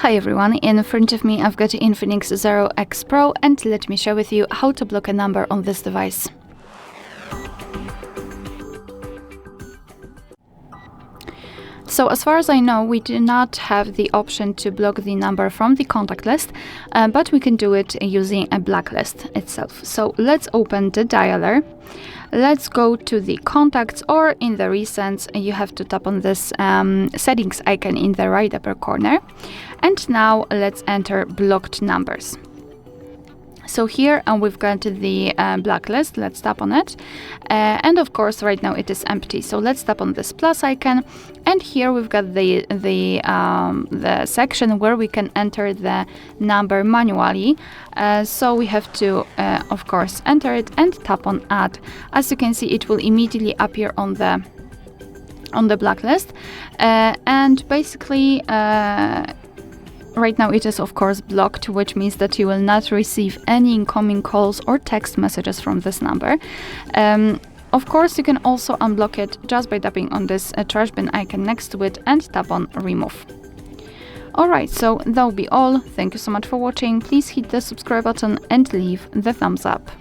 Hi everyone, in front of me I've got INFINIX Zero X Pro, and let me share with you how to block a number on this device. So as far as I know, we do not have the option to block the number from the contact list, but we can do it using a blacklist itself. So let's open the dialer. Let's go to the contacts, or in the recents, you have to tap on this settings icon in the right upper corner. And now let's enter blocked numbers. So here we've got the blacklist. Let's tap on it, and of course right now it is empty. So let's tap on this plus icon, and here we've got the section where we can enter the number manually. So we have to of course enter it and tap on add. As you can see, it will immediately appear on the blacklist, and basically right now it is of course blocked, which means that you will not receive any incoming calls or text messages from this number. Of course, you can also unblock it just by tapping on this trash bin icon next to it and tap on remove. Alright, so that will be all. Thank you so much for watching. Please hit the subscribe button and leave the thumbs up.